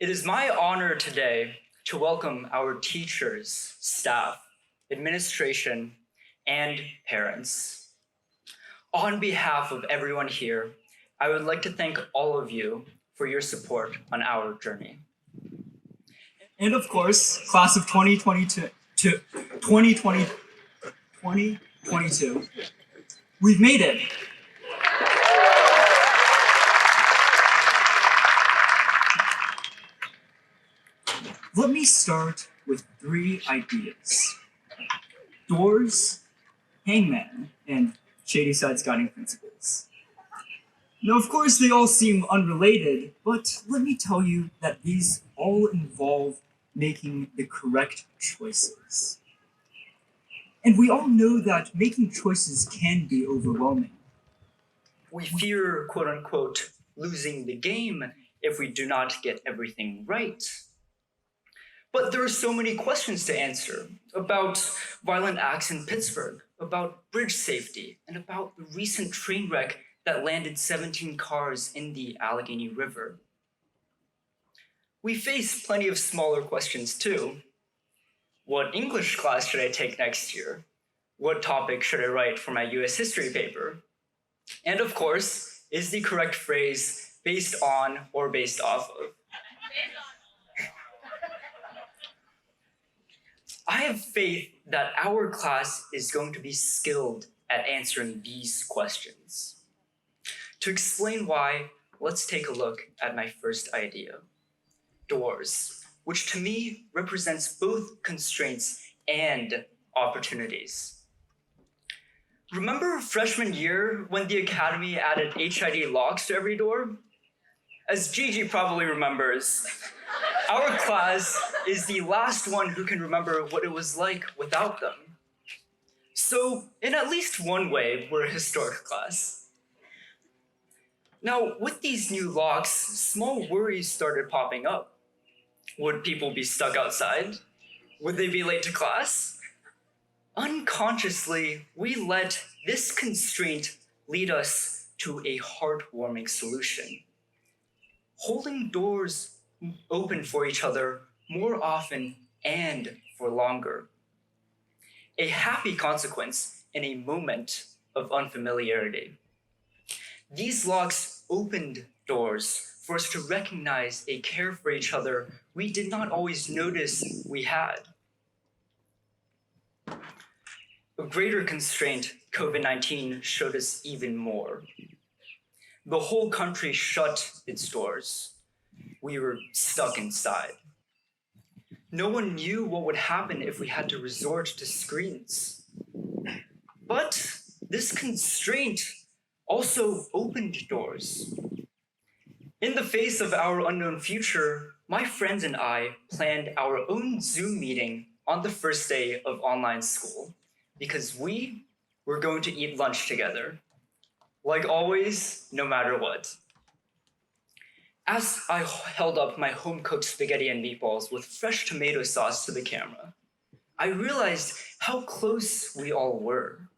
It is my honor today to welcome our teachers, staff, administration, and parents. On behalf of everyone here, I would like to thank all of you for your support on our journey. And of course, class of 2022, 2022, we've made it. Let me start with 3 ideas: doors, Hangman, and Shady Side's guiding principles. Now, of course, they all seem unrelated, but let me tell you that these all involve making the correct choices. And we all know that making choices can be overwhelming. We fear, quote unquote, losing the game if we do not get everything right. But there are so many questions to answer about violent acts in Pittsburgh, about bridge safety, and about the recent train wreck that landed 17 cars in the Allegheny River. We face plenty of smaller questions too. What English class should I take next year? What topic should I write for my US history paper? And of course, is the correct phrase based on or based off of? I have faith that our class is going to be skilled at answering these questions. To explain why, let's take a look at my first idea: doors, which to me represents both constraints and opportunities. Remember freshman year when the Academy added HID locks to every door? As Gigi probably remembers, our class is the last one who can remember what it was like without them. So, in at least one way, we're a historic class. Now, with these new locks, small worries started popping up. Would people be stuck outside? Would they be late to class? Unconsciously, we let this constraint lead us to a heartwarming solution: holding doors open for each other more often and for longer. A happy consequence in a moment of unfamiliarity. These locks opened doors for us to recognize a care for each other we did not always notice we had. A greater constraint, COVID-19, showed us even more. The whole country shut its doors. We were stuck inside. No one knew what would happen if we had to resort to screens. But this constraint also opened doors. In the face of our unknown future, my friends and I planned our own Zoom meeting on the first day of online school because we were going to eat lunch together. Like always, no matter what. As I held up my home-cooked spaghetti and meatballs with fresh tomato sauce to the camera, I realized how close we all were.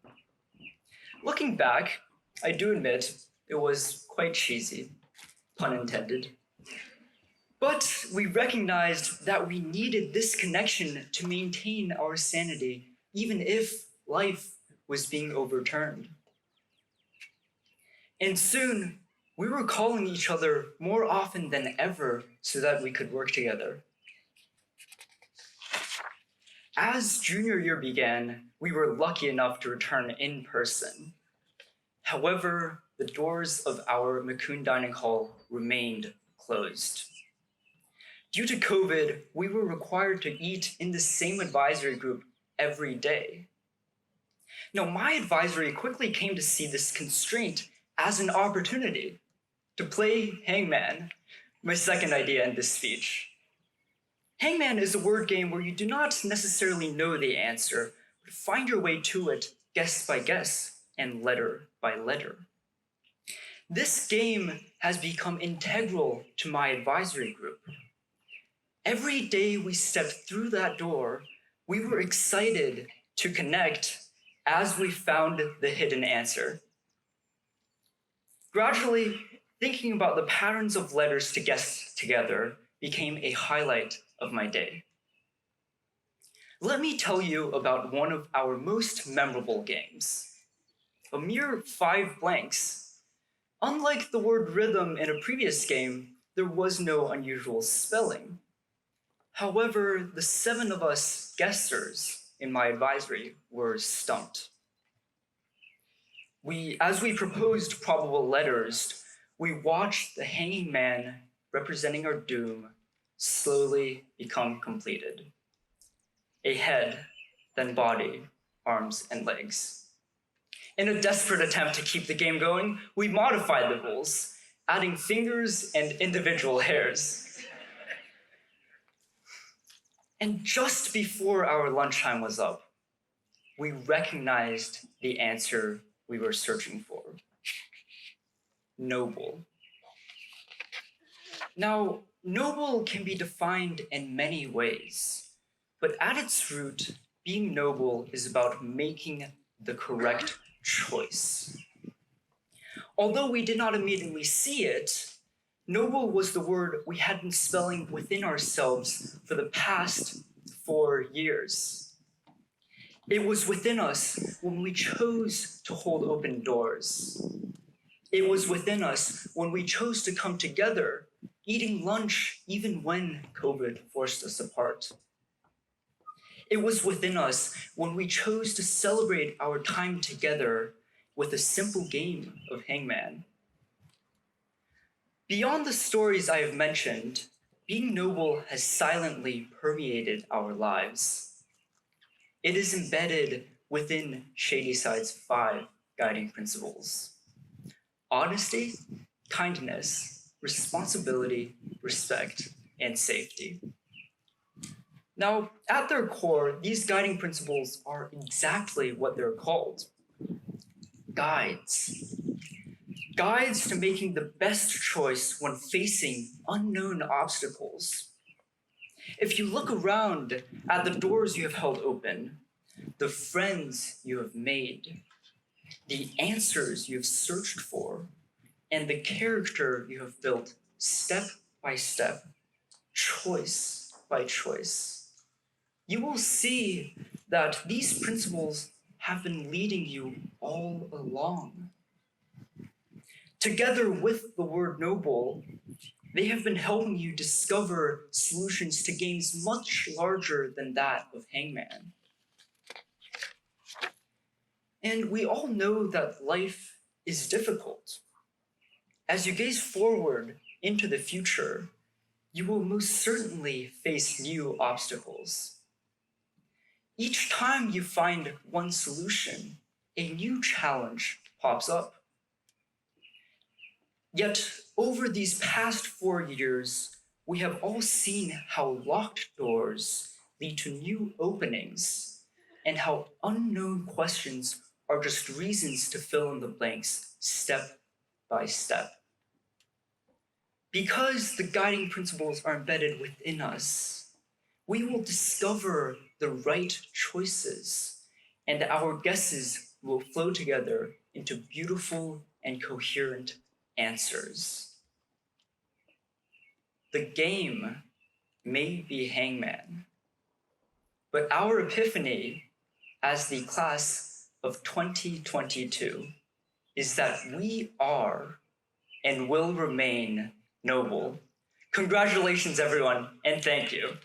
Looking back, I do admit it was quite cheesy, pun intended. But we recognized that we needed this connection to maintain our sanity, even if life was being overturned. And soon, we were calling each other more often than ever so that we could work together. As junior year began, we were lucky enough to return in person. However, the doors of our McCoon Dining Hall remained closed. Due to COVID, we were required to eat in the same advisory group every day. Now, my advisory quickly came to see this constraint as an opportunity to play Hangman, my second idea in this speech. Hangman is a word game where you do not necessarily know the answer, but find your way to it guess by guess and letter by letter. This game has become integral to my advisory group. Every day we stepped through that door, we were excited to connect as we found the hidden answer. Gradually, thinking about the patterns of letters to guess together became a highlight of my day. Let me tell you about one of our most memorable games. A mere 5 blanks. Unlike the word rhythm in a previous game, there was no unusual spelling. However, the 7 of us guessers in my advisory were stumped. As we proposed probable letters, we watched the hanging man representing our doom slowly become completed. A head, then body, arms, and legs. In a desperate attempt to keep the game going, we modified the rules, adding fingers and individual hairs. And just before our lunchtime was up, we recognized the answer we were searching for. Noble. Now, noble can be defined in many ways, but at its root, being noble is about making the correct choice. Although we did not immediately see it, noble was the word we had been spelling within ourselves for the past 4 years. It was within us when we chose to hold open doors. It was within us when we chose to come together, eating lunch even when COVID forced us apart. It was within us when we chose to celebrate our time together with a simple game of Hangman. Beyond the stories I have mentioned, being noble has silently permeated our lives. It is embedded within Shady Side's 5 guiding principles: honesty, kindness, responsibility, respect, and safety. Now, at their core, these guiding principles are exactly what they're called: guides. Guides to making the best choice when facing unknown obstacles. If you look around at the doors you have held open, the friends you have made, the answers you have searched for, and the character you have built step by step, choice by choice, you will see that these principles have been leading you all along. Together with the word noble, they have been helping you discover solutions to games much larger than that of Hangman. And we all know that life is difficult. As you gaze forward into the future, you will most certainly face new obstacles. Each time you find one solution, a new challenge pops up. Yet, over these past 4 years, we have all seen how locked doors lead to new openings, and how unknown questions are just reasons to fill in the blanks step by step. Because the guiding principles are embedded within us, we will discover the right choices, and our guesses will flow together into beautiful and coherent answers. The game may be Hangman, but our epiphany as the class of 2022 is that we are and will remain noble. Congratulations, everyone, and thank you.